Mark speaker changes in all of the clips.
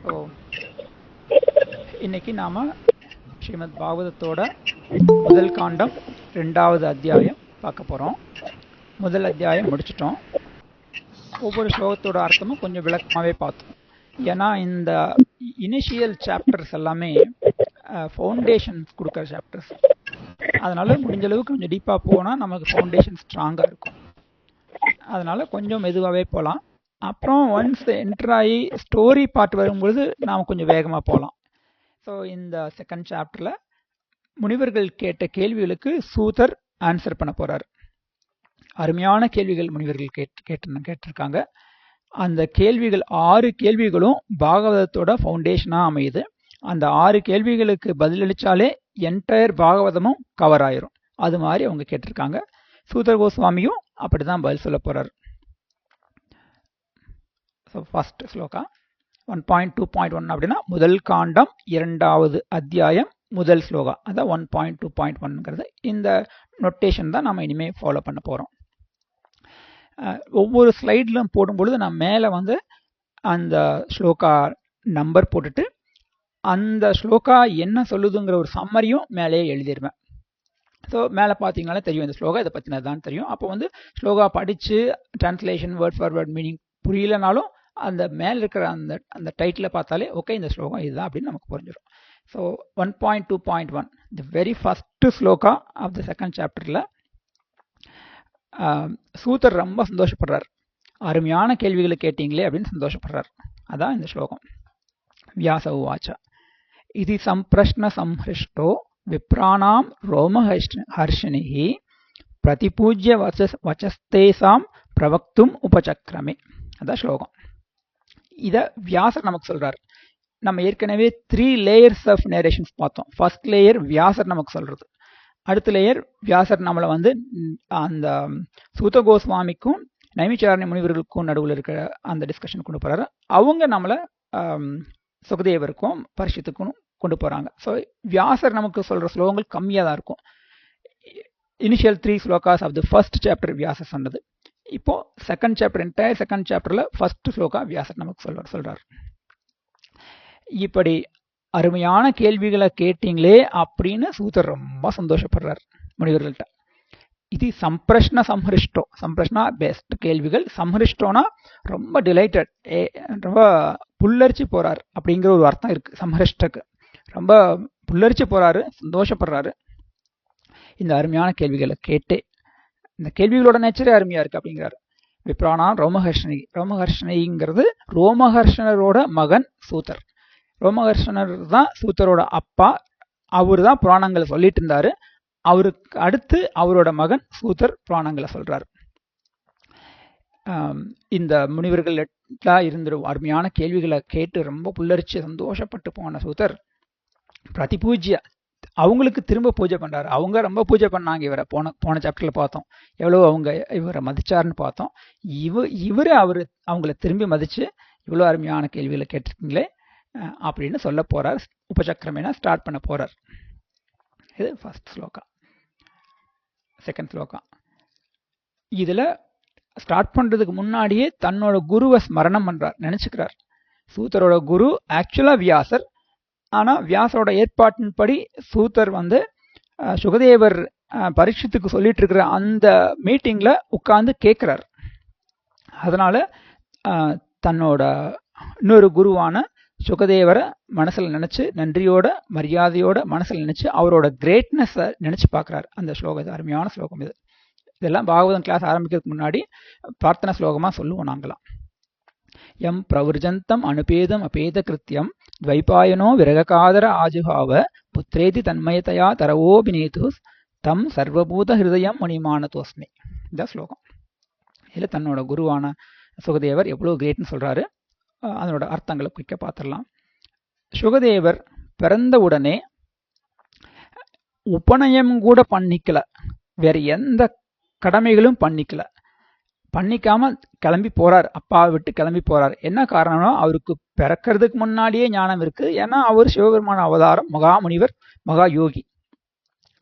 Speaker 1: So இன்னைக்கு நாம் ஸ்ரீமத் பாகவதத்தோட முதல் காண்டம் 2வது அத்தியாயம் பார்க்க போகிறோம். முதல் அத்தியாயம் முடிச்சிட்டோம். ஒவ்வொரு ஸ்லோகத்தோட அர்த்தமும் கொஞ்சம் விளக்கமாகவே பார்த்தோம். ஏன்னா இந்த இனிஷியல் சாப்டர்ஸ் எல்லாமே ஃபவுண்டேஷன்ஸ் கொடுக்குற சாப்டர்ஸ். அதனால முடிஞ்ச அளவுக்கு கொஞ்சம் டீப்பாக போனால் நமக்கு ஃபவுண்டேஷன் ஸ்ட்ராங்காக இருக்கும். அதனால கொஞ்சம் மெதுவாகவே போகலாம். அப்புறம் ஒன்ஸ் என்டர் ஆகி ஸ்டோரி பார்ட் வரும்பொழுது நாம் கொஞ்சம் வேகமாக போகலாம். ஸோ இந்த செகண்ட் சாப்டரில் முனிவர்கள் கேட்ட கேள்விகளுக்கு சூதர் ஆன்சர் பண்ண போகிறார். அருமையான கேள்விகள் முனிவர்கள் கேட்டிருக்காங்க. அந்த கேள்விகள் 6 கேள்விகளும் பாகவதத்தோட ஃபவுண்டேஷனாக அமையுது. அந்த 6 கேள்விகளுக்கு பதிலளித்தாலே என்டையர் பாகவதமும் கவர் ஆயிரும். அது மாதிரி அவங்க கேட்டிருக்காங்க. சூதர் கோஸ்வாமியும் அப்படி தான் பதில் சொல்ல போகிறார். ஸோ ஃபர்ஸ்ட் ஸ்லோகா 1.2.1 அப்படின்னா முதல் காண்டம் 2வது அத்தியாயம் முதல் ஸ்லோகா. அதான் 1.2.1ங்கிறது. இந்த நொட்டேஷன் தான் நம்ம இனிமேல் ஃபாலோ பண்ண போகிறோம். ஒவ்வொரு ஸ்லைட்லும் போடும்பொழுது நான் மேலே அந்த ஸ்லோகா நம்பர் போட்டுட்டு அந்த ஸ்லோகா என்ன சொல்லுதுங்கிற ஒரு சம்மரியும் மேலேயே எழுதிடுவேன். ஸோ மேலே பார்த்தீங்கனாலே தெரியும் இந்த ஸ்லோகா இதை பற்றினது தான் தெரியும். அப்போ ஸ்லோகா படித்து translation word for word meaning புரியலனாலும் அந்த மேலே இருக்கிற அந்த டைட்டில் பார்த்தாலே ஓகே இந்த ஸ்லோகம் இதுதான் அப்படின்னு நமக்கு புரிஞ்சிடும். So 1.2.1 the very first shloka of the second சாப்டரில் சூதர் ரொம்ப சந்தோஷப்படுறார். அருமையான கேள்விகளை கேட்டீங்களே அப்படின்னு சந்தோஷப்படுறார். அதான் இந்த ஸ்லோகம். வியாச உவாச்ச இது சம்பிரஷ்ன சம்ஹிருஷ்டோ விப்ராணாம் ரோமஹர்ஷிணிஹி பிரதிபூஜ்ய வச்சஸ்தேசாம் பிரவக்தும் உபசக்ரமே. அதான் ஸ்லோகம். இதை வியாசர் நமக்கு சொல்றார். நம்ம ஏற்கனவே 3 லேயர்ஸ் ஆஃப் நேரேஷன்ஸ் பார்த்தோம். ஃபர்ஸ்ட் லேயர் வியாசர் நமக்கு சொல்றது. அடுத்த லேயர் வியாசர் நம்மளை அந்த சூத கோஸ்வாமிக்கும் நைமிச்சாரண்ய முனிவர்களுக்கும் நடுவில் இருக்கிற அந்த டிஸ்கஷன் கொண்டு போறாரு. அவங்க நம்மளை சுகதேவருக்கும் பரிஷத்துக்கும் கொண்டு போறாங்க. ஸோ வியாசர் நமக்கு சொல்ற ஸ்லோகங்கள் கம்மியாக தான் இருக்கும். இனிஷியல் 3 ஸ்லோகாஸ் ஆஃப் தி ஃபர்ஸ்ட் சாப்டர் வியாசர் சொன்னது. இப்போ செகண்ட் சாப்டர் என்டையர் செகண்ட் சாப்டர்ல ஃபர்ஸ்ட் ஸ்லோகா வியாசர் நமக்கு சொல்றார். இப்படி அருமையான கேள்விகளை கேட்டீங்களே அப்படின்னு சூதர் ரொம்ப சந்தோஷப்படுறார் முனிவர்கள்ட்ட. இது சம்பிரஷ்ன சம்ஹிருஷ்டோ. சம்பிரஷ்னா பெஸ்ட் கேள்விகள், சம்ஹிருஷ்டோனா ரொம்ப டிலைட்டட், ரொம்ப புல்லரிச்சு போறார் அப்படிங்கிற ஒரு அர்த்தம் இருக்கு. சம்ஹிருஷ்டக்கு ரொம்ப புல்லரிச்சு போறாரு, சந்தோஷப்படுறாரு இந்த அருமையான கேள்விகளை கேட்டே. இந்த கேள்விகளோட நேச்சரே அருமையா இருக்கு அப்படிங்கிறார். விப்ராணா ரோமஹர்ஷினி. ரோமஹர்ஷினிங்கிறது ரோமஹர்ஷனரோட மகன் சூதர். ரோமஹர்ஷனர் தான் சூதரோட அப்பா. அவரு தான் புராணங்களை சொல்லிட்டு இருந்தாரு. அவருக்கு அடுத்து அவரோட மகன் சூதர் புராணங்களை சொல்றாரு. இந்த முனிவர்கள் இருந்த அருமையான கேள்விகளை கேட்டு ரொம்ப புல்லரிச்சு சந்தோஷப்பட்டு போன சூதர் பிரதிபூஜ்ய அவங்களுக்கு திரும்ப பூஜை பண்றாரு. அவங்க ரொம்ப பூஜை பண்ணாங்க இவரை. போன சாப்டர்ல பார்த்தோம் எவ்வளவு அவங்க இவரை மதிச்சாருன்னு பார்த்தோம். இவரு அவங்கள திரும்பி மதிச்சு இவ்வளவு அருமையான கேள்விகளை கேட்டிருக்கீங்களே அப்படின்னு சொல்ல போறார். உபசக்ரமேனா ஸ்டார்ட் பண்ண போறார். இது ஃபர்ஸ்ட் ஸ்லோகா. செகண்ட் ஸ்லோகா இதுல ஸ்டார்ட் பண்றதுக்கு முன்னாடியே தன்னோட குருவை ஸ்மரணம் பண்றார், நினைச்சுக்கிறார். சூதரோட குரு ஆக்சுவலா வியாசர். ஆனா வியாசரோட ஏற்பாட்டின்படி சூதர் சுகதேவர் பரீட்சத்துக்கு சொல்லிட்டு இருக்கிற அந்த மீட்டிங்ல உட்கார்ந்து கேட்கிறார். அதனால தன்னோட இன்னொரு குருவான சுகதேவரை மனசுல நினைச்சு நன்றியோட மரியாதையோட மனசுல நினைச்சு அவரோட கிரேட்னஸ் நினைச்சு பார்க்கிறார். அந்த ஸ்லோகம் அருமையான ஸ்லோகம் இது. இதெல்லாம் பாகவதம் கிளாஸ் ஆரம்பிக்கிறதுக்கு முன்னாடி பிரார்த்தனை ஸ்லோகமா சொல்லுவோம் நாங்களாம். எம் பிரவர்ஜந்தம் அனுபேதம் அபேத கிருத்தியம் துவைபாயனோ விரககாதர ஆஜுகாவ புத்திரேதி தன்மயத்தையா தரவோபிநேது தம் சர்வபூத ஹிருதயம் முனிமானதோஸ்மி. இந்த ஸ்லோகம். இதுல தன்னோட குருவான சுகதேவர் எவ்வளவு கிரேட்னு சொல்றாரு. அதனோட அர்த்தங்களை குயிக்க பார்த்துடலாம். சுகதேவர் பிறந்த உடனே உபநயம் கூட பண்ணிக்கல, வேற எந்த கடமைகளும் பண்ணிக்காம கிளம்பி போறார். அப்பாவை விட்டு கிளம்பி போறார். என்ன காரணம்னா அவருக்கு பிறக்கிறதுக்கு முன்னாடியே ஞானம் இருக்கு. ஏன்னா அவர் சிவபெருமான அவதாரம், மகாமுனிவர், மகா யோகி.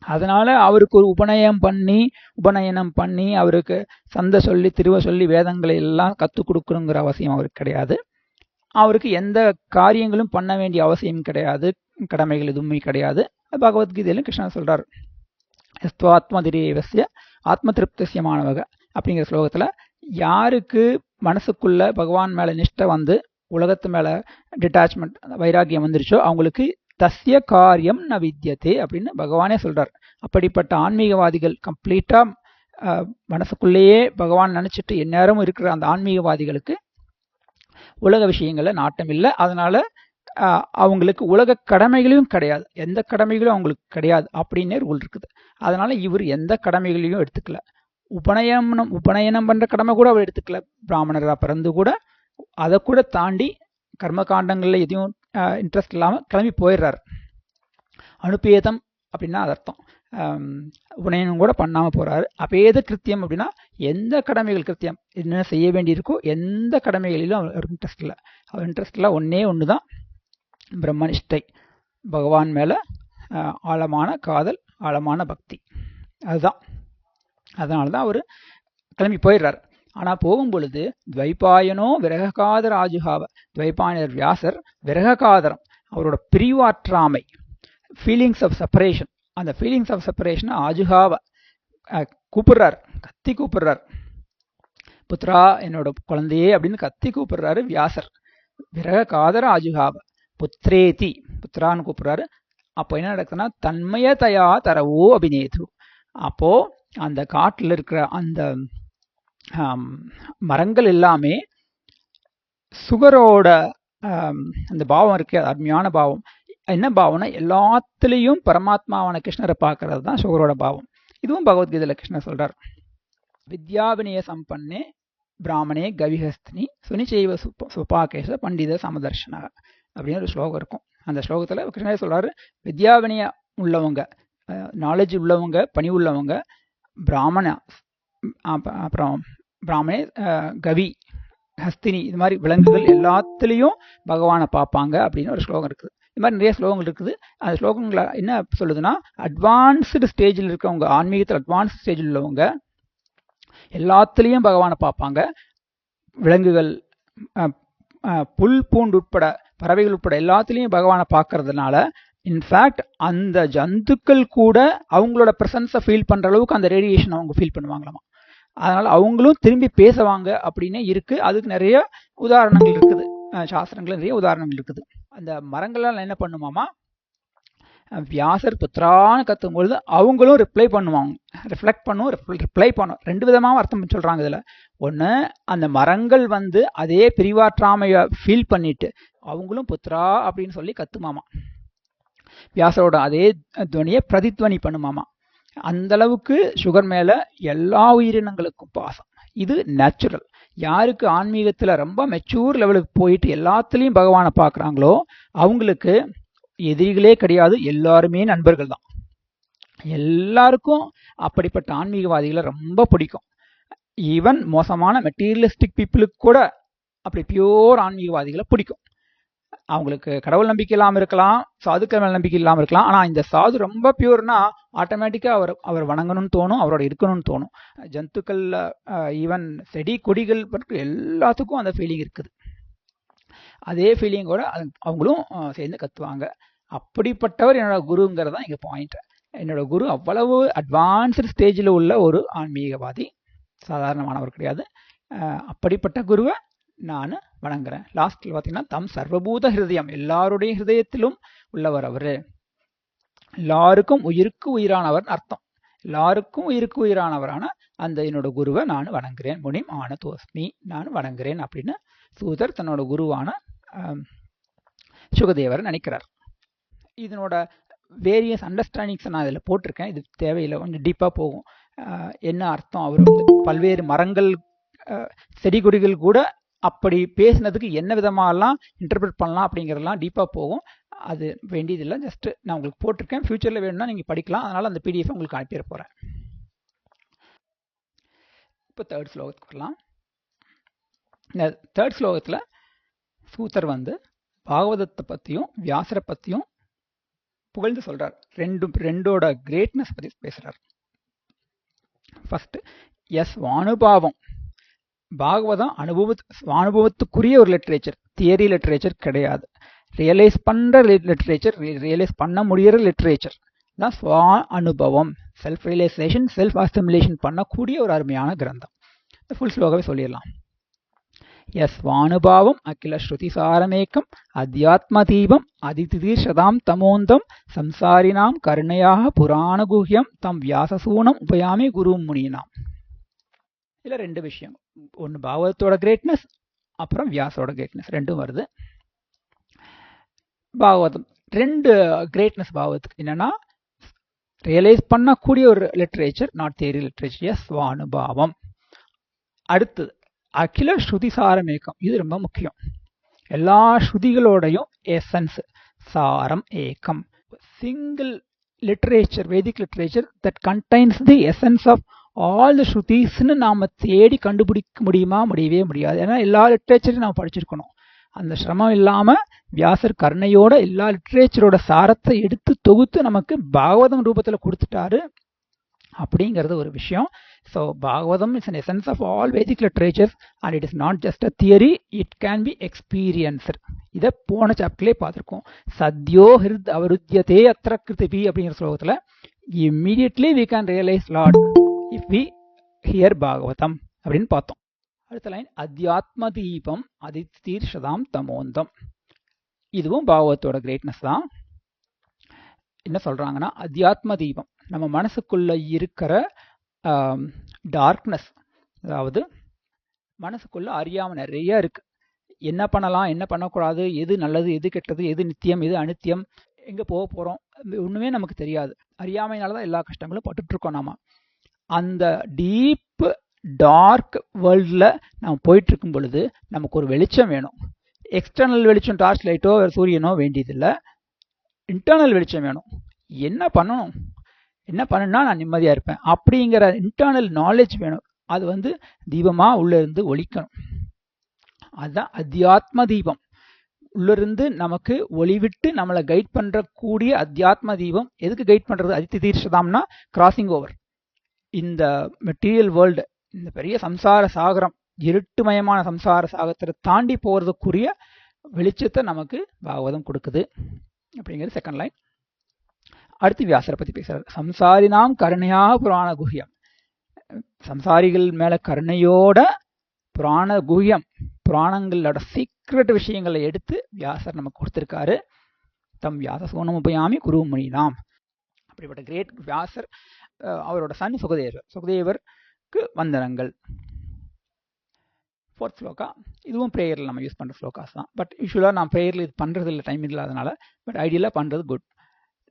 Speaker 1: அதனால அவருக்கு ஒரு உபநயனம் பண்ணி அவருக்கு சந்த சொல்லி திருவ சொல்லி வேதங்களை எல்லாம் கற்றுக் கொடுக்கணுங்கிற அவசியம் அவருக்கு கிடையாது. அவருக்கு எந்த காரியங்களும் பண்ண வேண்டிய அவசியம் கிடையாது, கடமைகள் எதுவுமே கிடையாது. பகவத்கீதையிலும் கிருஷ்ணன் சொல்றார், ஆத்மதிரேவசிய ஆத்ம திருப்திய மாணவக அப்படிங்கிற ஸ்லோகத்துல யாருக்கு மனசுக்குள்ள பகவான் மேல நிஷ்டை வந்து உலகத்து மேல டிட்டாச்மெண்ட் வைராகியம் வந்துருச்சோ அவங்களுக்கு தஸ்ய காரியம் ந வித்யதே அப்படின்னு பகவானே சொல்றார். அப்படிப்பட்ட ஆன்மீகவாதிகள் கம்ப்ளீட்டா மனசுக்குள்ளேயே பகவான் நினைச்சிட்டு எந்நேரமும் இருக்கிற அந்த ஆன்மீகவாதிகளுக்கு உலக விஷயங்கள்ல நாட்டம் இல்லை. அதனால அவங்களுக்கு உலக கடமைகளையும் கிடையாது, எந்த கடமைகளும் அவங்களுக்கு கிடையாது அப்படின்னே ரூல் இருக்குது. அதனால இவர் எந்த கடமைகளையும் எடுத்துக்கல. உபநயனம் பண்ற கடமை கூட அவர் எடுத்துக்கல. பிராமணரா பிறந்து கூட அதை கூட தாண்டி கர்ம காண்டங்கள்ல எதையும் இன்ட்ரெஸ்ட் இல்லாம கிளம்பி போயிடுறாரு. அனுப்பேதம் அப்படின்னா அது அர்த்தம். உபநயனம் கூட பண்ணாம போறாரு. அபேத கிருத்தியம் அப்படின்னா எந்த கடமைகள் கிருத்தியம் என்ன செய்ய வேண்டியிருக்கோ எந்த கடமைகளிலும் அவர் இன்ட்ரெஸ்ட் இல்லை. அவர் இன்ட்ரெஸ்ட் இல்லை ஒன்னே ஒண்ணுதான், பிரம்மனிஷ்டை, பகவான் மேல ஆழமான காதல், ஆழமான பக்தி. அதுதான். அதனாலதான் அவரு கிளம்பி போயிடுறாரு. ஆனா போகும் பொழுது துவைபாயனோ விரககாதர் ஆஜுகாவ, துவைபாயனர் வியாசர் விரககாதரம் அவரோட பிரிவாற்றாமை, ஃபீலிங்ஸ் ஆஃப் செப்பரேஷன், அந்த ஃபீலிங்ஸ் ஆஃப் செப்பரேஷன் ஆஜுகாவ கூப்பிடுறார், கத்தி கூப்பிடுறார். புத்ரா என்னோட குழந்தையே அப்படின்னு கத்தி கூப்பிடுறாரு வியாசர். விரககாதர ஆஜுகாவ புத்ரேதி, புத்ரான்னு கூப்பிடுறாரு. அப்போ என்ன நடக்குதுன்னா தன்மயதயா தரவோ அபிநேது. அப்போ அந்த காட்டுல இருக்கிற அந்த மரங்கள் எல்லாமே சுகரோட அந்த பாவம் இருக்கு, அருமையான பாவம். என்ன பாவம்னா எல்லாத்துலேயும் பரமாத்மாவான கிருஷ்ணரை பார்க்கறது தான் சுகரோட பாவம். இதுவும் பகவத்கீதையில கிருஷ்ணர் சொல்றார். வித்யாவினய சம்பன்னே பிராமணே கவிஹஸ்தினி சுனிச்சைவ சுபாகேஷ பண்டித சமதர்ஷன அப்படின்னு ஒரு ஸ்லோகம் இருக்கும். அந்த ஸ்லோகத்துல கிருஷ்ணர் சொல்றாரு, வித்யாவினய உள்ளவங்க, நாலேஜ் உள்ளவங்க, பணி உள்ளவங்க, பிராமண, அப்புறம் பிராமணே, கவி, ஹஸ்தினி, இது மாதிரி விலங்குகள் எல்லாத்துலேயும் பகவானை பார்ப்பாங்க அப்படின்னு ஒரு ஸ்லோகம் இருக்குது. இது மாதிரி நிறைய ஸ்லோகங்கள் இருக்குது. அந்த ஸ்லோகங்களை என்ன சொல்லுதுன்னா, அட்வான்ஸ்டு ஸ்டேஜில் இருக்கவங்க, ஆன்மீகத்தில் அட்வான்ஸ்டு ஸ்டேஜில் உள்ளவங்க எல்லாத்துலேயும் பகவானை பார்ப்பாங்க. விலங்குகள், புல் பூண்டு உட்பட, பறவைகள் உட்பட எல்லாத்துலேயும் பகவானை பார்க்கறதுனால இன்ஃபேக்ட் அந்த ஜந்துக்கள் கூட அவங்களோட பிரசன்ஸை ஃபீல் பண்ற அளவுக்கு அந்த ரேடியேஷன் அவங்க ஃபீல் பண்ணுவாங்களாமா. அதனால அவங்களும் திரும்பி பேசுவாங்க அப்படின்னு இருக்கு. அதுக்கு நிறைய உதாரணங்கள் இருக்குது, சாஸ்திரங்கள் நிறைய உதாரணங்கள் இருக்குது. அந்த மரங்கள்லாம் என்ன பண்ணுமாமா, வியாசர் புத்திரான்னு கத்தும் பொழுது அவங்களும் ரிப்ளை பண்ணுவாங்க, ரிஃப்ளெக்ட் பண்ணும், ரிப்ளை பண்ணும். ரெண்டு விதமாக அர்த்தம் சொல்றாங்க இதுல. ஒன்று, அந்த மரங்கள் வந்து அதே பிரிவாற்றாமைய ஃபீல் பண்ணிட்டு அவங்களும் புத்திரா அப்படின்னு சொல்லி கத்துமாமா. வியாசரோட அதே துவனியை பிரதித்வனி பண்ணுமாமா. அந்த அளவுக்கு சுகர் மேல எல்லா உயிரினங்களுக்கும் பாசம். இது நேச்சுரல். யாருக்கு ஆன்மீகத்துல ரொம்ப மெச்சூர் லெவலுக்கு போயிட்டு எல்லாத்துலயும் பகவானை பார்க்குறாங்களோ அவங்களுக்கு எதிரிகளே கிடையாது, எல்லாருமே நண்பர்கள் தான். எல்லாருக்கும் அப்படிப்பட்ட ஆன்மீகவாதிகளை ரொம்ப பிடிக்கும். ஈவன் மோசமான மெட்டீரியலிஸ்டிக் பீப்புளுக்கு கூட அப்படி பியூர் ஆன்மீகவாதிகளை பிடிக்கும். அவங்களுக்கு கடவுள் நம்பிக்கை இல்லாமல் இருக்கலாம், சாதுக்கள் மேல நம்பிக்கை இல்லாமல் இருக்கலாம். ஆனால் இந்த சாது ரொம்ப பியூர்னா ஆட்டோமேட்டிக்காக அவர் வணங்கணும்னு தோணும், அவரோட இருக்கணும்னு தோணும். ஜந்துக்கள், ஈவன் செடி கொடிகள் எல்லாத்துக்கும் அந்த ஃபீலிங் இருக்குது. அதே ஃபீலிங்கோட அவங்களும் சேர்ந்து கத்துவாங்க. அப்படிப்பட்டவர் என்னோட குருங்கிறது தான் இங்கே பாயிண்ட். என்னோட குரு அவ்வளவு அட்வான்ஸ்டு ஸ்டேஜில் உள்ள ஒரு ஆன்மீகவாதி, சாதாரணமானவர் கிடையாது. அப்படிப்பட்ட குருவை நான் வணங்குறேன். லாஸ்ட்ல பார்த்தீங்கன்னா தம் சர்வபூத ஹிருதயம், எல்லாருடைய ஹிருதயத்திலும் உள்ளவர் அவரு. எல்லாருக்கும் உயிருக்கு உயிரானவர் அர்த்தம். எல்லாருக்கும் உயிருக்கு உயிரானவரான அந்த என்னோட குருவை நான் வணங்குறேன். முனிம் ஆன தோஸ்மி, நான் வணங்குறேன் அப்படின்னு சூதர் தன்னோட குருவான சுகதேவர் நினைக்கிறார். இதனோட வேரியஸ் அண்டர்ஸ்டாண்டிங்ஸ் நான் இதில் போட்டிருக்கேன், இது தேவையில்லை, கொஞ்சம் டீப்பாக போகும். என்ன அர்த்தம், அவர் வந்து பல்வேறு மரங்கள், செடி கொடிகள் கூட அப்படி பேசினதுக்கு என்ன விதமாகலாம் இன்டர்பிரட் பண்ணலாம் அப்படிங்கிறதெல்லாம் டீப்பாக போகும். அது வேண்டியதில்லை, ஜஸ்ட் நான் உங்களுக்கு போட்டிருக்கேன். ஃபியூச்சரில் வேணும்னா நீங்கள் படிக்கலாம். அதனால் அந்த பிடிஎஃப் உங்களுக்கு அனுப்பிட போகிறேன். இப்போ தேர்ட் ஸ்லோகத்துக்கு வரலாம். இந்த தேர்ட் ஸ்லோகத்தில் சூத்தர் வந்து பாகவதத்தை பற்றியும் வியாசரை பற்றியும் புகழ்ந்து சொல்கிறார். ரெண்டோட கிரேட்னஸ் பற்றி பேசுகிறார். ஃபர்ஸ்ட், எஸ் அனுபாவம். பாகவதம் அனுபவத்துக்குரிய ஒரு லிட்ரேச்சர், தியரி லிட்ரேச்சர் கிடையாது. ரியலைஸ் பண்ற லிட்ரேச்சர், ரியலைஸ் பண்ண முடியற லிட்ரேச்சர் தான் ஸ்வ அனுபவம், செல்ஃப் ரியலைசேஷன், செல்ஃப் அசிமுலேஷன் பண்ணக்கூடிய ஒரு அருமையான கிரந்தம். இந்த ஃபுல் ஸ்லோகமே சொல்லிடலாம். யஸ்வானுபாவம் அகில ஸ்ருதி சாரமேக்கம் அத்தியாத்மதீபம் அதிதிதீர்ஷதாம் தமோந்தம் சம்சாரினாம் கருணையாக புராணகுஹ்யம் தம் வியாசசூனம் உபயாமி குரு முனினாம். இதுல ரெண்டு விஷயம், ஒன்று பாகவதத்தோட கிரேட்னஸ், அப்புறம் வியாசோட கிரேட்னஸ் ரெண்டும் வருது. பாகவதம் ரெண்டு கிரேட்னஸ் பாகவத்துக்கு என்னன்னா, ரியலைஸ் பண்ணக்கூடிய ஒரு லிட்ரேச்சர், நாட் தியரி லிட்ரேச்சர். யஸ்வானுபாவம். அடுத்தது அகில ஸ்ருதி சாரமேக்கம். இது ரொம்ப முக்கியம். எல்லா ஸ்ருதிகளோடையும் எசன்ஸ், சாரம் ஏக்கம். Single literature, Vedic literature that contains the essence of all the ஸ்ருதிஸ்ன்னு நாம தேடி கண்டுபிடிக்க முடியுமா? முடியவே முடியாது. ஏன்னா எல்லா லிட்ரேச்சரையும் நாம் படிச்சிருக்கணும். அந்த சிரமம் இல்லாம வியாசர் கருணையோட எல்லா லிட்ரேச்சரோட சாரத்தை எடுத்து தொகுத்து நமக்கு பாகவதம் ரூபத்துல கொடுத்துட்டாரு அப்படிங்கிறது ஒரு விஷயம். So Bhagavatam is an essence of all Vedic literatures and it is not just a theory, it can be experienced. இதை போன சாப்டர்லேயே பார்த்துருக்கோம். சத்யோ ஹிருத் அவருத்தியதே அத்திர கிருதிபி அப்படிங்கிற ஸ்லோகத்தில் immediately we can realize Lord if we hear Bhagavatam அப்படின்னு பார்த்தோம். அடுத்த லைன் அத்தியாத்ம தீபம் அதிதீர்ஷதாம் தமோந்தம். இதுவும் பாகவத்தோட கிரேட்னஸ் தான். என்ன சொல்றாங்கன்னா, அத்தியாத்ம தீபம் நம்ம மனசுக்குள்ள இருக்கிற டார்க்னஸ், அதாவது மனசுக்குள்ள அறியாம நிறைய இருக்கு. என்ன பண்ணலாம், என்ன பண்ணக்கூடாது, எது நல்லது, எது கெட்டது, எது நித்தியம், எது அனித்தியம், எங்க போக போறோம், ஒண்ணுமே நமக்கு தெரியாது. அறியாமையினாலதான் எல்லா கஷ்டங்களும் பட்டுட்டு இருக்கோம் நாம. அந்த டீப் டார்க் வேர்ல்ட்ல நம்ம போயிட்டு இருக்கும் பொழுது நமக்கு ஒரு வெளிச்சம் வேணும். எக்ஸ்டர்னல் வெளிச்சம், டார்ச் லைட்டோ சூரியனோ வேண்டியதில்லை. இன்டர்னல் வெளிச்சம் வேணும். என்ன பண்ணணும், என்ன பண்ணுனா நான் நிம்மதியா இருப்பேன் அப்படிங்கிற இன்டர்னல் நாலேஜ் வேணும். அது தீபமா உள்ள இருந்து ஒளிக்கணும். அதுதான் அத்தியாத்ம தீபம். உள்ள இருந்து நமக்கு ஒளிவிட்டு நம்மளை கைட் பண்ற கூடிய அத்தியாத்ம தீபம். எதுக்கு கைட் பண்றது? அதிதீர்ஷதாம்னா கிராசிங் ஓவர். இந்த மெட்டீரியல் வேர்ல்டு, இந்த பெரிய சம்சார சாகரம், இருட்டுமயமான சம்சார சாகரத்தை தாண்டி போறதுக்குரிய வெளிச்சத்தை நமக்கு பாகவதம் கொடுக்குது அப்படிங்கிறது செகண்ட் லைன். அடுத்து வியாசரை பத்தி பேசுறாரு. சம்சாரினாம் கருணையா புராண குஹ்யம். சம்சாரிகள் மேல கருணையோட புராண குஹ்யம், புராணங்களோட சீக்ரெட் விஷயங்களை எடுத்து வியாசர் நமக்கு கொடுத்திருக்காரு. தம் வியாச சோனம் உபயாமி குரு முனினாம். அப்படிப்பட்ட கிரேட் வியாசர், அவரோட சன் சுகதேவர், சுகதேவருக்கு வந்தனங்கள். ஃபோர்த் ஸ்லோகா, இதுவும் ப்ரேயரில் நம்ம யூஸ் பண்ணுற ஸ்லோகாஸ் தான். பட் யூஸ்வலாக நான் ப்ரேயரில் இது பண்ணுறது இல்லை, டைம் இல்லாதனால. பட் ஐடியலாக பண்ணுறது குட்.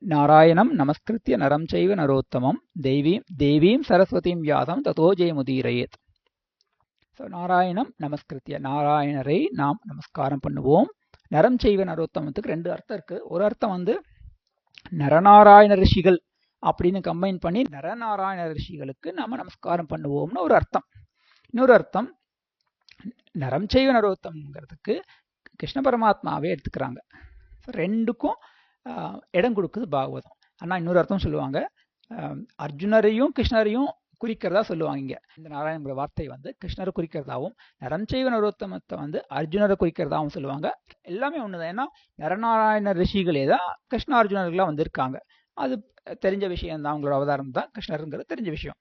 Speaker 1: நாராயணம் நமஸ்கிருத்திய நரம் செய்வ நரோத்தமம் தேவீம் சரஸ்வதியும் வியாசம் ததோ ஜெயமுதீரயேத். ஸோ நாராயணம் நமஸ்கிருத்திய, நாராயணரை நாம் நமஸ்காரம் பண்ணுவோம். நரம் செய்வ நரோத்தமத்துக்கு ரெண்டு அர்த்தம் இருக்கு. ஒரு அர்த்தம் நரநாராயண ரிஷிகள் அப்படின்னு கம்பைன் பண்ணி நரநாராயண ரிஷிகளுக்கு நாம நமஸ்காரம் பண்ணுவோம்னு ஒரு அர்த்தம். இன்னொரு அர்த்தம் நரம் செய்வ நரோத்தம்ங்கிறதுக்கு கிருஷ்ண பரமாத்மாவே எடுத்துக்கிறாங்க. ரெண்டுக்கும் இடம் கொடுக்குது பாகவதம். ஆனால் இன்னொரு அர்த்தம் சொல்லுவாங்க, அர்ஜுனரையும் கிருஷ்ணரையும் குறிக்கிறதா சொல்லுவாங்க. இங்க இந்த நாராயணங்கிற வார்த்தை கிருஷ்ணரை குறிக்கிறதாவும், நரம் செய்வ நரோத்தமத்தை அர்ஜுனரை குறிக்கிறதாவும் சொல்லுவாங்க. எல்லாமே ஒண்ணுதான். ஏன்னா நரநாராயண ரிஷிகளே தான் கிருஷ்ண அர்ஜுனர்களா வந்திருக்காங்க. அது தெரிஞ்ச விஷயம் தான், அவங்களோட அவதாரம் தான் கிருஷ்ணருங்கிறது தெரிஞ்ச விஷயம்.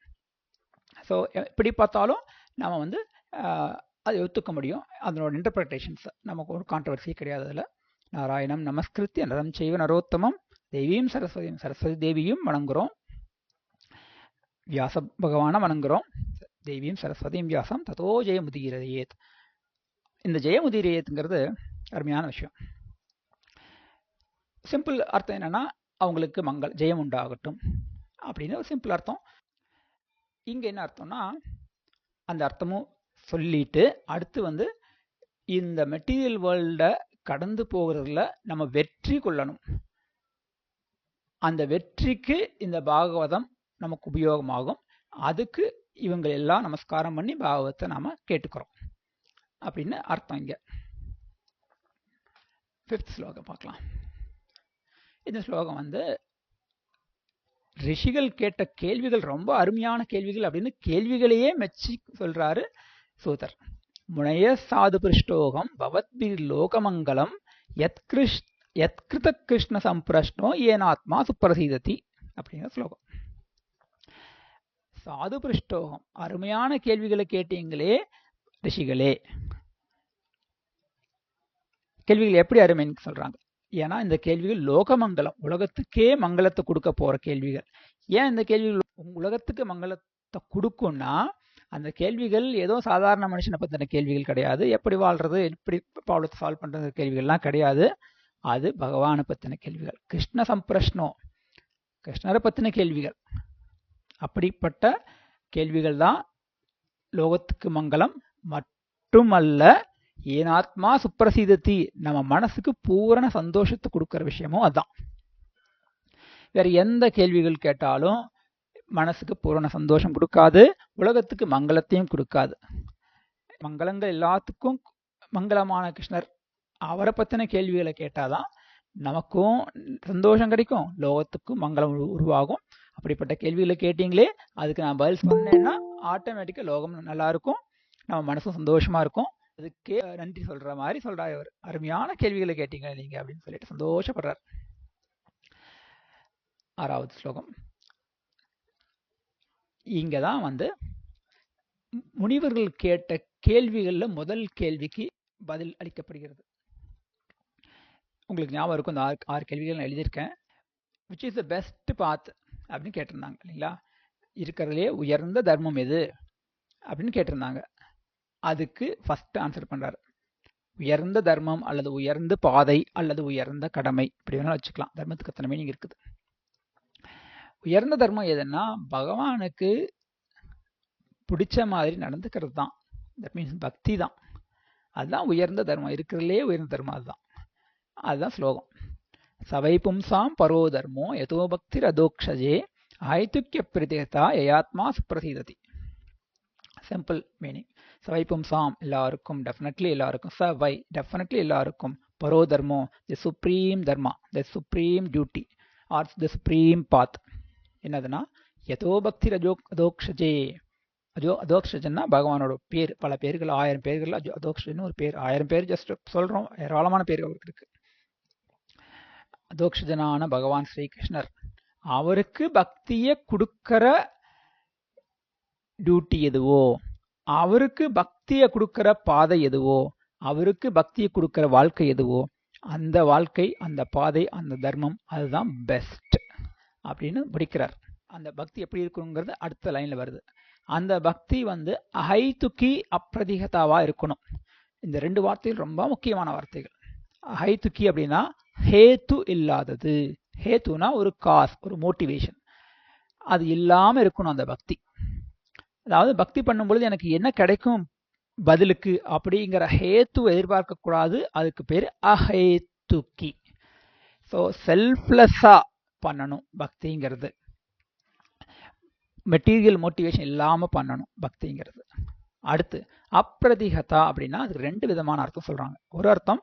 Speaker 1: ஸோ எப்படி பார்த்தாலும் நாம அதை ஒத்துக்க முடியும். அதனோட இன்டர்பிரேஷன்ஸ் நமக்கு ஒரு கான்ட்ரவர்சி கிடையாது. அதில் நாராயணம் நமஸ்கிருத்திய நரம் செய்வ நரோத்தமம் தேவியும் சரஸ்வதியும், சரஸ்வதி தேவியும் வணங்குறோம், வியாச பகவானை வணங்குறோம். தேவியும் சரஸ்வதியும் வியாசம் ததோ ஜெயமுதீரயேத். இந்த ஜெயமுதீரயேத்ங்கிறது அருமையான விஷயம். சிம்பிள் அர்த்தம் என்னன்னா, அவங்களுக்கு ஜெயம் உண்டாகட்டும் அப்படின்னு ஒரு சிம்பிள் அர்த்தம். இங்க என்ன அர்த்தம்னா, அந்த அர்த்தமும் சொல்லிட்டு அடுத்து இந்த மெட்டீரியல் வேர்ல்ட கடந்து போகிறதுல நம்ம வெற்றி கொள்ளணும். அந்த வெற்றிக்கு இந்த பாகவதம் நமக்கு உபயோகமாகும். அதுக்கு இவங்க எல்லாம் நமஸ்காரம் பண்ணி பாகவதத்தை நாம கேட்டுக்கிறோம் அப்படின்னு அர்த்தம். இங்க 5th ஸ்லோகம் பார்க்கலாம். இந்த ஸ்லோகம் ரிஷிகள் கேட்ட கேள்விகள் ரொம்ப அருமையான கேள்விகள் அப்படின்னு கேள்விகளையே மெச்சி சொல்றாரு சூதர். முனைய சாது பிருஷ்டோகம் பவத்பிர் லோகமங்கலம் யத்கிருத கிருஷ்ண சம்பிரஷ்னோ ஏனாத்மா சுப்ரசீததி அப்படிங்கிற ஸ்லோகம். சாது பிருஷ்டோகம், அருமையான கேள்விகளை கேட்டீங்களே ரிஷிகளே. கேள்விகள் எப்படி அருமைன்னு சொல்றாங்க? ஏன்னா இந்த கேள்விகள் லோகமங்கலம், உலகத்துக்கே மங்களத்தை கொடுக்க போற கேள்விகள். ஏன் இந்த கேள்விகள் உலகத்துக்கு மங்களத்தை கொடுக்கும்னா, அந்த கேள்விகள் ஏதோ சாதாரண மனுஷனை பத்தின கேள்விகள் கிடையாது. எப்படி வாழ்றது, எப்படி ப்ராப்ளத்தை சால்வ் பண்றது கேள்விகள்லாம் கிடையாது. அது பகவானை பத்தின கேள்விகள். கிருஷ்ண சம்பிரஷ்னோ, கிருஷ்ணரை பத்தின கேள்விகள். அப்படிப்பட்ட கேள்விகள் தான் லோகத்துக்கு மங்களம். மட்டுமல்ல, ஏனாத்மா சுப்ரசீதத்தி, நம்ம மனசுக்கு பூரண சந்தோஷத்தை கொடுக்கிற விஷயமும் அதுதான். வேற எந்த கேள்விகள் கேட்டாலும் மனசுக்கு பூரண சந்தோஷம் கொடுக்காது, உலகத்துக்கு மங்களத்தையும் கொடுக்காது. மங்களங்கள் எல்லாத்துக்கும் மங்களமான கிருஷ்ணர், அவரை பத்தின கேள்விகளை கேட்டாதான் நமக்கும் சந்தோஷம் கிடைக்கும், லோகத்துக்கும் மங்களம் உருவாகும். அப்படிப்பட்ட கேள்விகளை கேட்டீங்களே, அதுக்கு நான் பதில் சொன்னேன்னா ஆட்டோமேட்டிக்கா லோகம் நல்லா இருக்கும், நம்ம மனசும் சந்தோஷமா இருக்கும். அதுக்கே நன்றி சொல்ற மாதிரி சொல்றாரு அவர். அருமையான கேள்விகளை கேட்டீங்க நீங்க அப்படின்னு சொல்லிட்டு சந்தோஷப்படுறார். 6வது ஸ்லோகம். இங்கதான் முனிவர்கள் கேட்ட கேள்விகள்ல முதல் கேள்விக்கு பதில் அளிக்கப்படுகிறது. உங்களுக்கு ஞாபகம் இருக்கும், இந்த 6 கேள்விகள் நான் எழுதியிருக்கேன். விச் இஸ் த பெஸ்ட் பாத் அப்படின்னு கேட்டிருந்தாங்க இல்லைங்களா? இருக்கிறதுலே உயர்ந்த தர்மம் எது அப்படின்னு கேட்டிருந்தாங்க. அதுக்கு ஃபர்ஸ்ட் ஆன்சர் பண்றாரு. உயர்ந்த தர்மம் அல்லது உயர்ந்த பாதை அல்லது உயர்ந்த கடமை, இப்படி வேணாலும் வச்சுக்கலாம். தர்மத்துக்கு அத்தனை மீனிங் இருக்குது. உயர்ந்த தர்மம் எதுன்னா பகவானுக்கு பிடிச்ச மாதிரி நடந்துக்கிறது தான். தட் மீன்ஸ் பக்தி தான். அதுதான் உயர்ந்த தர்மம், இருக்கிறதுலே உயர்ந்த தர்மம் அதுதான். அதுதான் ஸ்லோகம். சவை பும்சாம் பரோ தர்மோ யதோ பக்தி அதோக்ஷஜே ஆய்துக்கிய பிரதேதா யயாத்மா சுப்ரசீததி. Simple meaning. சவை பும்சாம் எல்லாருக்கும், டெஃபினெட்லி எல்லாருக்கும். சவை டெஃபினெட்லி எல்லாருக்கும். பரோ தர்மோ the supreme dharma, the supreme duty or the supreme path. என்னதுன்னா யதோ பக்தி அதோக்ஷஜே. அதோக்ஷஜன்னா பகவானோட பேர். பல பேர்கள், 1000 பேர்கள் அதோக்ஷன்னு ஒரு பேர். 1000 பேர் ஜஸ்ட் சொல்றோம், ஏராளமான பேர் அவருக்கு இருக்கு. அதோக்ஷஜனான பகவான் ஸ்ரீகிருஷ்ணர், அவருக்கு பக்தியை கொடுக்கிற டியூட்டி எதுவோ, அவருக்கு பக்தியை கொடுக்கிற பாதை எதுவோ, அவருக்கு பக்தியை கொடுக்கிற வாழ்க்கை எதுவோ, அந்த வாழ்க்கை, அந்த பாதை, அந்த தர்மம், அதுதான் பெஸ்ட் அப்படின்னு முடிக்கிறார். அந்த பக்தி எப்படி இருக்குங்கிறது அடுத்த லைன்ல வருது. அந்த பக்தி அஹைதுக்கி அப்பிரதிகதாவா இருக்கணும். இந்த 2 வார்த்தைகள் ரொம்ப முக்கியமான வார்த்தைகள். அஹைதுக்கி அப்படின்னா ஹேத்து இல்லாதது. ஹேத்துனா ஒரு காஸ், ஒரு மோட்டிவேஷன். அது இல்லாம இருக்கணும் அந்த பக்தி. அதாவது பக்தி பண்ணும் பொழுது எனக்கு என்ன கிடைக்கும் பதிலுக்கு அப்படிங்கிற ஹேத்துவை எதிர்பார்க்க கூடாது. அதுக்கு பேர் அஹேத்துக்கி. ஸோ செல்ஃப்லெஸ்ஸா பண்ணணும் பக்திங்கிறது. மெட்டீரியல் மோட்டிவேஷன் இல்லாம பண்ணணும் பக்திங்கிறது. அடுத்து அப்பிரதிகதா அப்படின்னா அதுக்கு 2 விதமான அர்த்தம் சொல்றாங்க. ஒரு அர்த்தம்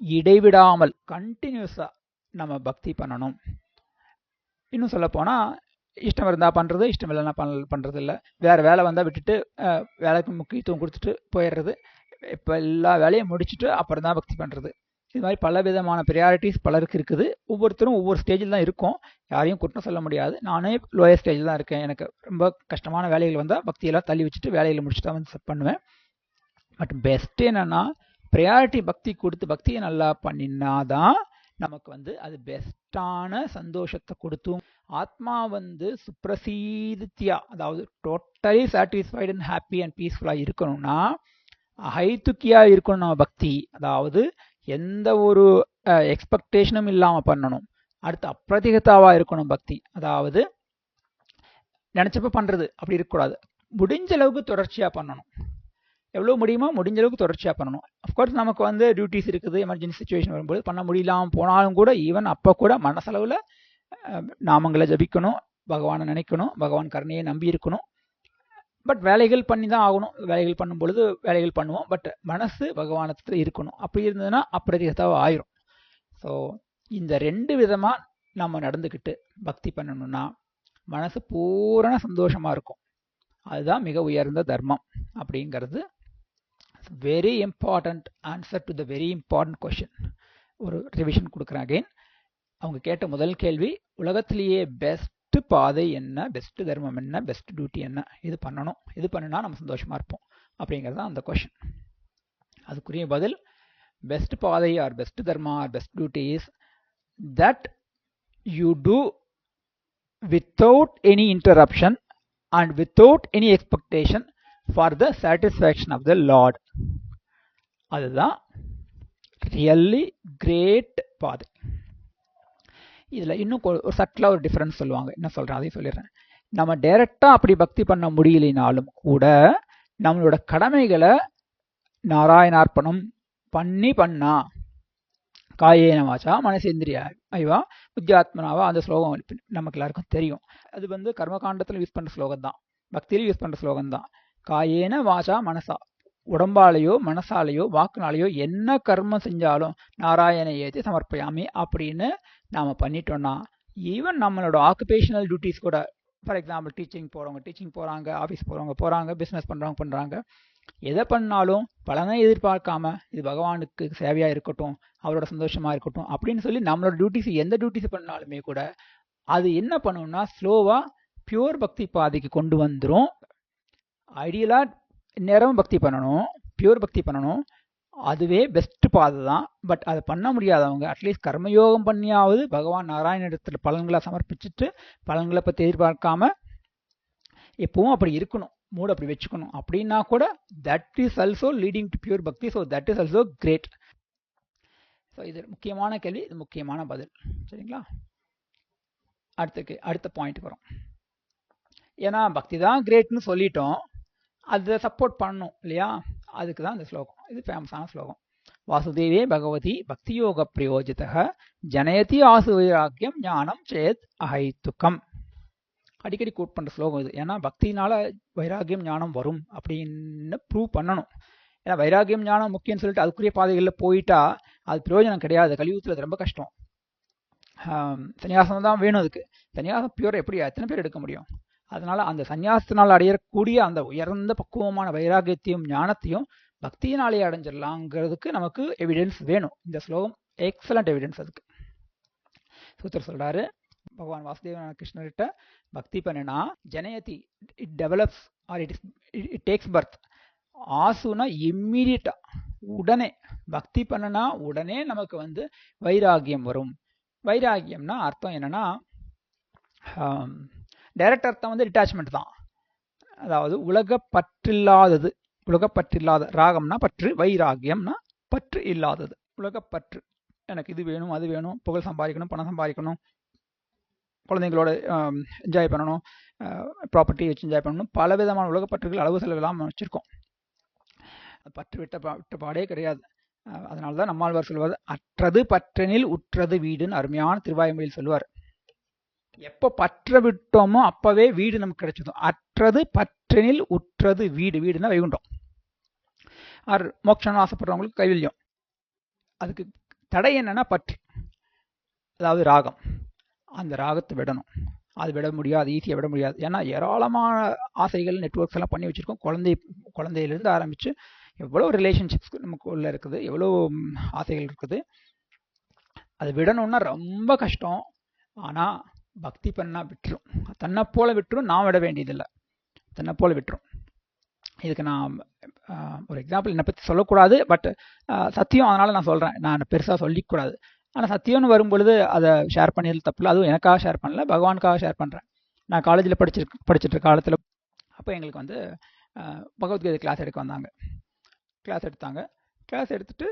Speaker 1: இடைவிடாமல் கண்டினியூஸா நம்ம பக்தி பண்ணணும். இன்னும் சொல்ல போனா இஷ்டம் இருந்தா பண்றது, இஷ்டம் இல்லைன்னா பண்றது இல்லை. வேற வேலை வந்தா விட்டுட்டு வேலைக்கு முக்கியத்துவம் கொடுத்துட்டு போயிடுறது. இப்ப எல்லா வேலையும் முடிச்சுட்டு அப்புறம் தான் பக்தி பண்றது. இது மாதிரி பல விதமான ப்ரியாரிட்டிஸ் பலருக்கு இருக்குது. ஒவ்வொருத்தரும் ஒவ்வொரு ஸ்டேஜில் தான் இருக்கும். யாரையும் குற்றம் சொல்ல முடியாது. நானே லோயர் ஸ்டேஜில் தான் இருக்கேன். எனக்கு ரொம்ப கஷ்டமான வேலைகள் வந்தால் பக்தியெல்லாம் தள்ளி வச்சுட்டு வேலைகளை முடிச்சுட்டு தான் பண்ணுவேன். பட் பெஸ்ட் என்னன்னா ப்ரையாரிட்டி பக்தி கொடுத்து பக்தியை நல்லா பண்ணினாதான் நமக்கு அது பெஸ்டான சந்தோஷத்தை கொடுத்தும் ஆத்மா சுப்ரசீதித்தியா, அதாவது totally satisfied and happy and பீஸ்ஃபுல்லா இருக்கணும்னா அஹைதுக்கியா இருக்கணும் நம்ம பக்தி. அதாவது எந்த ஒரு எக்ஸ்பெக்டேஷனும் இல்லாம பண்ணணும். அடுத்து அப்பிரதிகதாவா இருக்கணும் பக்தி. அதாவது நினைச்சப்ப பண்றது அப்படி இருக்கக்கூடாது. முடிஞ்ச அளவுக்கு தொடர்ச்சியா பண்ணணும். எவ்வளவு முடியுமோ முடிஞ்ச அளவுக்கு தொடர்ச்சியா பண்ணணும். அஃப்கோர்ஸ் நமக்கு டியூட்டிஸ் இருக்குது, எமர்ஜென்சி சுச்சுவேஷன் வரும்போது பண்ண முடியலாம போனாலும் கூட ஈவன் அப்ப கூட மனசளவுல நாமங்களை ஜபிக்கணும், பகவானை நினைக்கணும், பகவான் கருணையை நம்பி இருக்கணும். பட் வேலைகள் பண்ணி தான் ஆகணும். வேலைகள் பண்ணும் பொழுது வேலைகள் பண்ணுவோம். பட் மனசு பகவானத்துல இருக்கணும். அப்படி இருந்ததுன்னா அப்பிரதிகதாவா ஆயிரும். ஸோ இந்த 2 விதமா நம்ம நடந்துக்கிட்டு பக்தி பண்ணணும்னா மனசு பூரண சந்தோஷமா இருக்கும். அதுதான் மிக உயர்ந்த தர்மம் அப்படிங்கிறது. Very important answer to the very important question. ஒரு ரிவிஷன் கொடுக்குறேன் அகைன். அவங்க கேட்ட முதல் கேள்வி, உலகத்திலேயே பெஸ்ட் பாதை என்ன, பெஸ்ட் தர்மம் என்ன, பெஸ்ட் டியூட்டி என்ன, இது பண்ணணும், இது பண்ணினா நம்ம சந்தோஷமா இருப்போம் அப்படிங்கிறது தான் அந்த கொஷின். அதுக்குரிய பதில், பெஸ்ட் பாதை or best dharma or best duty is that you do without any interruption and without any expectation for the satisfaction of the lord. அதுதான் ரியல்லி கிரேட் பாதை. இதில் இன்னும் ஒரு சட்டிலாக ஒரு டிஃப்ரென்ஸ் சொல்லுவாங்க. என்ன சொல்கிறேன் அதையும் சொல்லிடுறேன். நம்ம டைரெக்டாக அப்படி பக்தி பண்ண முடியலினாலும் கூட நம்மளோட கடமைகளை நாராயணார்ப்பணம் பண்ணா காயேன வாச்சா மனசேந்திரியா ஐவா புத்தியாத்மனாவா, அந்த ஸ்லோகம் நமக்கு எல்லாருக்கும் தெரியும். அது கர்மகாண்டத்தில் யூஸ் பண்ணுற ஸ்லோகம் தான், பக்தியிலும் யூஸ் பண்ணுற ஸ்லோகம் தான். காயேன வாச்சா மனசா, உடம்பாலேயோ மனசாலேயோ வாக்குனாலேயோ என்ன கர்மம் செஞ்சாலும் நாராயண ஏத்தி சமர்ப்பயாமி அப்படின்னு நாம பண்ணிட்டோம்னா, ஈவன் நம்மளோட ஆக்குபேஷனல் டியூட்டிஸ் கூட, ஃபார் எக்ஸாம்பிள் டீச்சிங் போறாங்க, ஆஃபீஸ் போறாங்க, பிஸ்னஸ் பண்றாங்க, எதை பண்ணாலும் பலனை எதிர்பார்க்காம இது பகவானுக்கு சேவையா இருக்கட்டும், அவரோட சந்தோஷமா இருக்கட்டும் அப்படின்னு சொல்லி நம்மளோட டியூட்டிஸ், எந்த டியூட்டிஸ் பண்ணாலுமே கூட அது என்ன பண்ணும்னா ஸ்லோவா பியூர் பக்தி பாதைக்கு கொண்டு வந்துடும். ஐடியலா நேரம் பக்தி பண்ணணும், பியூர் பக்தி பண்ணணும், அதுவே பெஸ்ட் பாதை தான். பட் அதை பண்ண முடியாதவங்க அட்லீஸ்ட் கர்மயோகம் பண்ணியாவது பகவான் நாராயணத்துல பலன்களை சமர்ப்பிச்சுட்டு பலன்களை பற்றி எதிர்பார்க்காம எப்பவும் அப்படி இருக்கணும், மூட் அப்படி வச்சுக்கணும் அப்படின்னா கூட that is also leading to pure bhakti. So that is also great. So இது முக்கியமான கேள்வி, இது முக்கியமான பதில். சரிங்களா? அடுத்த பாயிண்ட் வரும். ஏன்னா பக்தி தான் கிரேட்னு சொல்லிட்டோம், அதை சப்போர்ட் பண்ணணும் இல்லையா? அதுக்கு தான் இந்த ஸ்லோகம். இது ஃபேமஸான ஸ்லோகம். வாசுதேவே பகவதி பக்தியோக பிரயோஜிதः ஜனயதி ஆசு வைராக்கியம் ஞானம் சேத் அஹைத்துக்கம். அடிக்கடி கோட் பண்ணுற ஸ்லோகம் இது. ஏன்னா பக்தினால வைராக்கியம் ஞானம் வரும் அப்படின்னு ப்ரூவ் பண்ணணும். ஏன்னா வைராக்கியம் ஞானம் முக்கியம்னு சொல்லிட்டு அதுக்குரிய பாதைகளில் போயிட்டா அது பிரயோஜனம் கிடையாது. கலியுகத்தில் அது ரொம்ப கஷ்டம். சன்னியாசம் தான் வேணும். அதுக்கு சன்னியாசம் பியூர் எப்படி எத்தனை பேர் எடுக்க முடியும்? அதனால அந்த சன்னியாசத்தினால் அடையக்கூடிய அந்த உயர்ந்த பக்குவமான வைராக்கியத்தையும் ஞானத்தையும் பக்தியினாலே அடைஞ்சிடலாங்கிறதுக்கு நமக்கு எவிடன்ஸ் வேணும். இந்த ஸ்லோகம் எக்ஸலண்ட் எவிடன்ஸ் அதுக்கு. சூத்திர சொல்றாரு, பகவான் வாசுதேவன் கிருஷ்ணர்கிட்ட பக்தி பண்ணினா ஜனயதி, it develops or it takes birth. ஆசுனா இம்மீடியட்டா, உடனே பக்தி பண்ணினா உடனே நமக்கு வைராகியம் வரும். வைராகியம்னா அர்த்தம் என்னன்னா, டைரக்ட் அர்த்தம் டிட்டாச்மெண்ட் தான். அதாவது உலகப்பற்றில்லாதது, உலகப்பற்றில்லாத. ராகம்னா பற்று, வைராகியம்னா பற்று இல்லாதது. உலகப்பற்று, எனக்கு இது வேணும் அது வேணும், புகழ் சம்பாதிக்கணும், பணம் சம்பாதிக்கணும், குழந்தைங்களோட என்ஜாய் பண்ணணும், ப்ராப்பர்ட்டி வச்சு என்ஜாய் பண்ணணும், பல விதமான உலகப்பற்றுகள் அளவு செலவெல்லாம் வச்சுருக்கோம். பற்று விட்ட பாடே கிடையாது. அதனால தான் நம்மாழ்வார் சொல்லுவார், அற்றது பற்றெனில் உற்றது வீடுன்னு அருமையான திருவாய்மொழியில் சொல்லுவார். எப்போ பற்ற விட்டோமோ அப்பவே வீடு நமக்கு கிடைச்சதும். அற்றது பற்றெனில் உற்றது வீடு. வீடுனா வைகுண்டம். ஆர் மோட்சம் ஆசைப்படுறவங்களுக்கு கைவல்யம். அதுக்கு தடை என்னன்னா பற்று, அதாவது ராகம். அந்த ராகத்தை விடணும். அது விட முடியாது, ஈஸியாக விட முடியாது. ஏன்னா ஏராளமான ஆசைகள், நெட்ஒர்க்ஸ் எல்லாம் பண்ணி வச்சுருக்கோம். குழந்தையிலேருந்து ஆரம்பித்து எவ்வளோ ரிலேஷன்ஷிப்ஸ் நமக்குள்ளே இருக்குது, எவ்வளோ ஆசைகள் இருக்குது. அது விடணும்னா ரொம்ப கஷ்டம். ஆனால் பக்தி பண்ணால் விட்டுரும். தன்னை போல விட்டுரும், நான் விட வேண்டியதில்லை, தன்னை போல விட்டுரும். இதுக்கு நான் ஒரு எக்ஸாம்பிள் என்னை பற்றி சொல்லக்கூடாது, பட் சத்தியம், அதனால் நான் சொல்கிறேன். நான் பெருசாக சொல்லிக்கூடாது. ஆனால் சத்தியம்னு வரும்பொழுது அதை ஷேர் பண்ணியது தப்பில்லை. அதுவும் எனக்காக ஷேர் பண்ணல, பகவானுக்காக ஷேர் பண்ணுறேன். நான் காலேஜில் படிச்சுட்டு காலத்தில் அப்போ எங்களுக்கு பகவத்கீதை கிளாஸ் எடுக்க வந்தாங்க. கிளாஸ் எடுத்துட்டு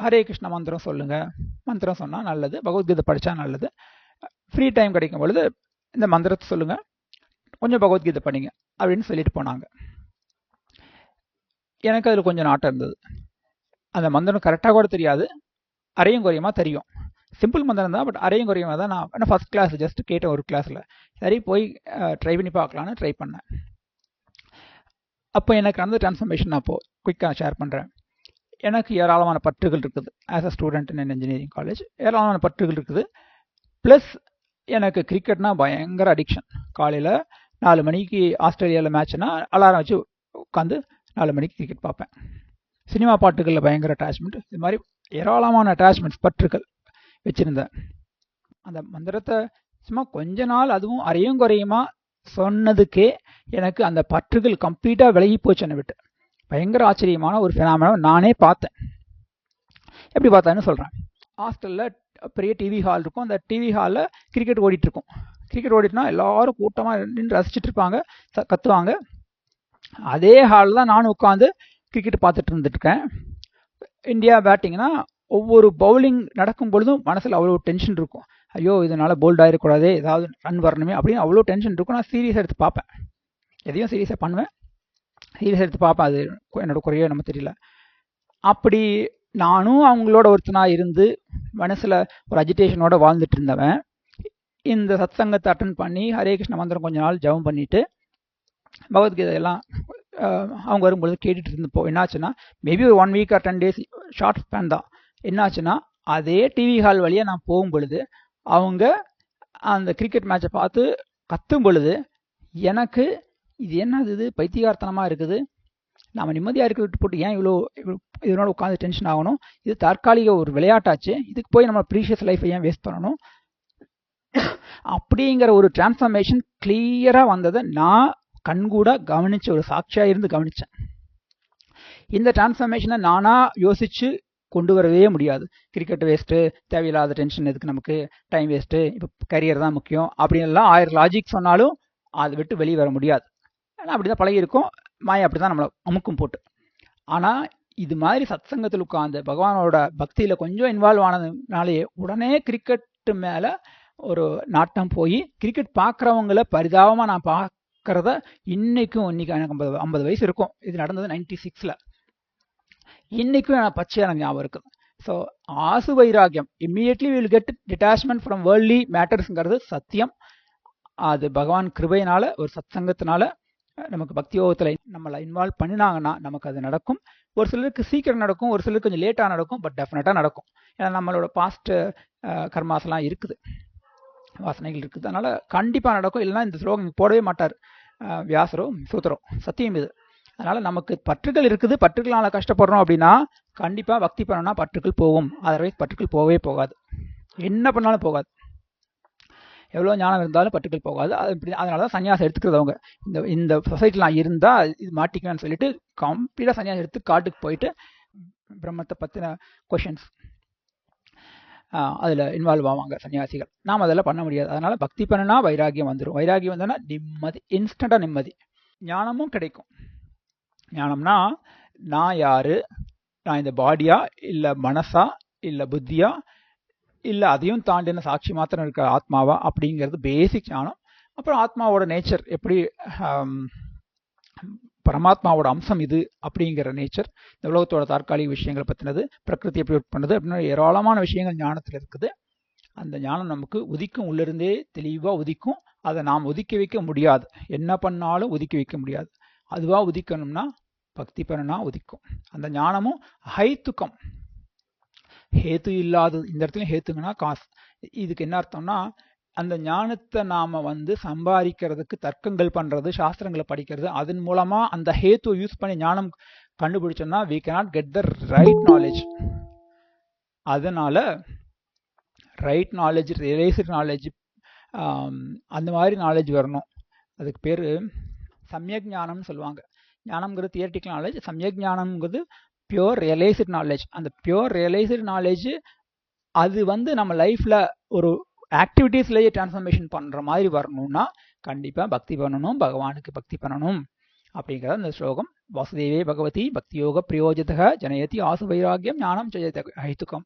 Speaker 1: ஹரே கிருஷ்ண மந்திரம் சொல்லுங்கள், மந்திரம் சொன்னால் நல்லது, பகவத்கீதை படித்தா நல்லது, ஃப்ரீ டைம் கிடைக்கும் பொழுது இந்த மந்திரத்தை சொல்லுங்கள், கொஞ்சம் பகவத்கீதை படிங்க அப்படின்னு சொல்லிட்டு போனாங்க. எனக்கு அதில் கொஞ்சம் நாட்டம் இருந்தது. அந்த மந்திரம் கரெக்டாக கூட தெரியாது, அரையும் குறையுமா தெரியும். சிம்பிள் மந்திரம் தான், பட் அரையும் குறையுமா தான். நான் ஃபஸ்ட் கிளாஸ் ஜஸ்ட் கேட்டேன் ஒரு கிளாஸில். சரி போய் ட்ரை பண்ணி பார்க்கலான்னு ட்ரை பண்ணேன். அப்போ எனக்கு அந்த டிரான்ஸ்ஃபர்மேஷன் நான் இப்போது குயிக்காக ஷேர் பண்ணுறேன். எனக்கு ஏராளமான பற்றுகள் இருக்குது. As a student in engineering college ஏராளமான பற்றுகள் இருக்குது. ப்ளஸ் எனக்கு கிரிக்கெட்னா பயங்கர அடிக்ஷன். காலையில் 4 மணிக்கு ஆஸ்திரேலியாவில் மேட்ச்னா அலாரம் வச்சு உட்காந்து 4 மணிக்கு கிரிக்கெட் பார்ப்பேன். சினிமா பாட்டுகளில் பயங்கர அட்டாச்மெண்ட். இது மாதிரி ஏராளமான அட்டாச்மெண்ட்ஸ், பற்றுக்கள் வச்சுருந்தேன். அந்த மந்திரத்தை சும்மா கொஞ்ச நாள் அதுவும் அரையும் குறையுமா சொன்னதுக்கே எனக்கு அந்த பற்றுகள் கம்ப்ளீட்டாக விலகி போச்சு என்னை விட்டு. பயங்கர ஆச்சரியமான ஒரு ஃபினாமினா நானே பார்த்தேன். எப்படி பார்த்தேன்னு சொல்கிறேன். ஹாஸ்டலில் பெரிய டிவி ஹால் இருக்கும். அந்த டிவி ஹாலில் கிரிக்கெட் ஓடிட்டுருக்கும். கிரிக்கெட் ஓடிட்டுனா எல்லாரும் கூட்டமாக நின்று ரசிச்சுட்டு இருப்பாங்க, கத்துவாங்க. அதே ஹாலில் தான் நானும் உட்காந்து கிரிக்கெட் பார்த்துட்டு இருந்துட்டுருக்கேன். இந்தியா பேட்டிங்னா ஒவ்வொரு பவுலிங் நடக்கும் பொழுதும் மனசில் அவ்வளோ டென்ஷன் இருக்கும். ஐயோ இதனால் போல்ட் ஆகிடக்கூடாது, ஏதாவது ரன் வரணுமே அப்படின்னு அவ்வளோ டென்ஷன் இருக்கும். நான் சீரியஸாக எடுத்து பார்ப்பேன், எதையும் சீரியஸாக பண்ணுவேன், சீரியஸாக எடுத்து பார்ப்பேன். அது என்னோட குறையோ நம்ம தெரியல. அப்படி நானும் அவங்களோட ஒருத்தனாக இருந்து மனசில் ஒரு அஜிடேஷனோட வாழ்ந்துட்டு இருந்தவன் இந்த சத்சங்கத்தை அட்டன் பண்ணி ஹரே கிருஷ்ண மந்திரம் கொஞ்ச நாள் ஜபம் பண்ணிட்டு பகவத்கீதையெல்லாம் அவங்க வரும்பொழுது கேட்டுட்டு இருந்தப்போ என்னாச்சுன்னா, மேபி ஒரு 1 week or 10 days short span தான். என்னாச்சுன்னா, அதே டிவி ஹால் வழியாக நான் போகும் பொழுது அவங்க அந்த கிரிக்கெட் மேட்சை பார்த்து கத்தும் பொழுது எனக்கு இது என்னது, இது பைத்தியகார்த்தனமாக இருக்குது, நாம் நிம்மதியாக இருக்கிறது போட்டு ஏன் இவ்வளோ இதனோட உட்காந்து டென்ஷன் ஆகணும், இது தற்காலிக ஒரு விளையாட்டாச்சு, இதுக்கு போய் நம்ம ப்ரீஷியஸ் லைஃப்பை ஏன் வேஸ்ட் பண்ணணும் அப்படிங்கிற ஒரு டிரான்ஸ்ஃபர்மேஷன் கிளியராக வந்ததை நான் கண்கூட கவனிச்ச, ஒரு சாட்சியாக இருந்து கவனித்தேன். இந்த டிரான்ஸ்ஃபர்மேஷனை நானாக யோசித்து கொண்டு வரவே முடியாது. கிரிக்கெட் வேஸ்ட்டு, தேவையில்லாத டென்ஷன் எதுக்கு நமக்கு, டைம் வேஸ்ட்டு, இப்போ கரியர் தான் முக்கியம் அப்படின்லாம் 1000 லாஜிக் சொன்னாலும் அதை விட்டு வெளியே வர முடியாது. ஆனால் அப்படி தான் பழகிருக்கோம், மாயை அப்படி தான் நம்மளை அமுக்கும் போட்டு. ஆனால் இது மாதிரி சத்சங்கத்தில் உட்காந்து பகவானோட பக்தியில் கொஞ்சம் இன்வால்வ் ஆனதுனாலேயே உடனே கிரிக்கெட்டு மேலே ஒரு நாட்டம் போய் கிரிக்கெட் பார்க்குறவங்கள பரிதாபமாக நான் பார்க்குறத இன்னைக்கு எனக்கு 50 வயசு இருக்கும். இது நடந்தது 96ல். இன்னைக்கும் எனக்கு பச்சையாக எனக்கு ஞாபகம் இருக்குது. ஸோ ஆசு வைராகியம், immediately will get detachment from worldly மேட்டர்ஸுங்கிறது சத்தியம். அது பகவான் கிருபையினால, ஒரு சத்சங்கத்தினால நமக்கு பக்தி யோகத்தில் நம்மளை இன்வால்வ் பண்ணினாங்கன்னா நமக்கு அது நடக்கும். ஒரு சிலருக்கு சீக்கிரம் நடக்கும், ஒரு சிலருக்கு கொஞ்சம் லேட்டாக நடக்கும், பட் டெஃபினட்டாக நடக்கும். ஏன்னா நம்மளோட பாஸ்ட் கர்மாஸ்லாம் இருக்குது, வாசனைகள் இருக்குது, அதனால் கண்டிப்பாக நடக்கும். இல்லைன்னா இந்த ஸ்லோகம் போடவே மாட்டார் வியாசரோ சூத்திரோ, சத்தியம் இது. அதனால் நமக்கு பற்றுகள் இருக்குது, பற்றுகளால் கஷ்டப்படுறோம் அப்படின்னா கண்டிப்பாக பக்தி பண்ணோம்னா பற்றுகள் போகும். அதர்வைஸ் பற்றுகள் போகவே போகாது, என்ன பண்ணாலும் போகாது. எவ்வளோ ஞானம் இருந்தாலும் பற்றுகள் போகாது. அது இப்படி, அதனால தான் சன்னியாசம் எடுத்துக்கிறது. அவங்க இந்த சொசைட்டிலாம் இருந்தால் இது மாட்டிக்கணும்னு சொல்லிட்டு கம்ப்ளீட்டாக சன்னியாசம் எடுத்து காட்டுக்கு போயிட்டு பிரம்மத்தை பற்றின கொஷின்ஸ் அதில் இன்வால்வ் ஆவாங்க சன்னியாசிகள். நாம் அதெல்லாம் பண்ண முடியாது. அதனால் பக்தி பண்ணினா வைராகியம் வந்துடும். வைராகியம் வந்தோன்னா நிம்மதி, இன்ஸ்டண்ட்டாக நிம்மதி. ஞானமும் கிடைக்கும். ஞானம்னா நான் யார், நான் இந்த பாடியா இல்லை மனசா இல்லை புத்தியா இல்லை அதையும் தாண்டின சாட்சி மாத்திரம் இருக்க ஆத்மாவா அப்படிங்கிறது பேசிக் ஞானம். அப்புறம் ஆத்மாவோட நேச்சர் எப்படி, பரமாத்மாவோட அம்சம் இது அப்படிங்கிற நேச்சர், இந்த உலகத்தோட தற்காலிக விஷயங்களை பற்றினது, பிரகிருதி எப்படி ஒர்க் பண்ணுறது அப்படின்னா ஏராளமான விஷயங்கள் ஞானத்தில் இருக்குது. அந்த ஞானம் நமக்கு உதிக்கும், உள்ளிருந்தே தெளிவாக உதிக்கும். அதை நாம் ஒதுக்கி வைக்க முடியாது, என்ன பண்ணாலும் ஒதுக்கி வைக்க முடியாது. அதுவாக உதிக்கணும்னா பக்தி பண்ணனா உதிக்கும். அந்த ஞானமும் ஹைத்துக்கம், ஹேத்து இல்லாதது. இந்த இடத்துல ஹேத்துங்கன்னா காசு. இதுக்கு என்ன அர்த்தம்னா, அந்த ஞானத்தை நாம சம்பாதிக்கிறதுக்கு தர்க்கங்கள் பண்றது, சாஸ்திரங்களை படிக்கிறது, அதன் மூலமா அந்த ஹேத்து யூஸ் பண்ணி ஞானம் கண்டுபிடிச்சோம்னா we cannot get the right knowledge. அதனால ரைட் நாலேஜ், ரியலைஸ்டு நாலேஜ், அந்த மாதிரி நாலேஜ் வரணும். அதுக்கு பேர் சமயக் ஞானம்னு சொல்லுவாங்க. ஞானம்ங்கிறது தியரிட்டிக்கல் நாலேஜ், சமயக் ஞானம்ங்கிறது பியோர் ரியலைஸ்டு நாலேஜ். அந்த பியோர் ரியலைஸ்டு நாலேஜ் அது நம்ம லைஃப்ல ஒரு ஆக்டிவிட்டீஸ்லேயே டிரான்ஸ்ஃபர்மேஷன் பண்ணுற மாதிரி வரணும்னா கண்டிப்பாக பக்தி பண்ணணும், பகவானுக்கு பக்தி பண்ணணும் அப்படிங்கிறது அந்த ஸ்லோகம். வாசுதேவே பகவதி பக்தி யோக பிரயோஜிதக ஜனயதி ஆசு வைராகியம் ஞானம் ஜெயத ஹைத்துக்கம்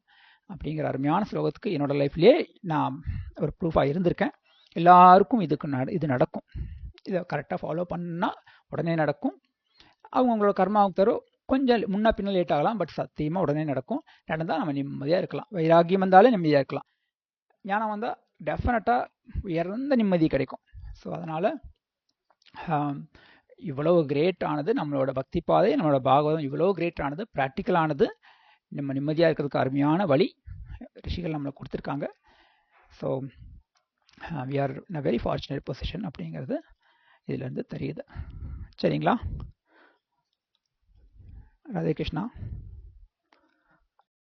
Speaker 1: அப்படிங்கிற அருமையான ஸ்லோகத்துக்கு என்னோட லைஃப்லேயே நான் ஒரு ப்ரூஃபாக இருந்திருக்கேன். எல்லாருக்கும் இது நடக்கும். இதை கரெக்டாக ஃபாலோ பண்ணால் உடனே நடக்கும். அவங்களோட கர்மாவுக்கு தரும், கொஞ்சம் முன்னா பின்ன லேட் ஆகலாம், பட் சத்தியமாக உடனே நடக்கும். நடந்தால் நம்ம நிம்மதியாக இருக்கலாம். வைராகியம் வந்தாலே நிம்மதியாக இருக்கலாம். ஞானம் வந்தால் டெஃபினட்டாக உயர்ந்த நிம்மதி கிடைக்கும். ஸோ அதனால் இவ்வளவு கிரேட் ஆனது நம்மளோட பக்தி பாதை, நம்மளோட பாகவதம் இவ்வளோ கிரேட் ஆனது, ப்ராக்டிக்கலானது, நம்ம நிம்மதியாக இருக்கிறதுக்கு அருமையான வழி ரிஷிகள் நம்மளை கொடுத்துருக்காங்க. So we are in a very fortunate position அப்படிங்கிறது இதுல இருந்து தெரியுது. சரிங்களா? ராதே கிருஷ்ணா.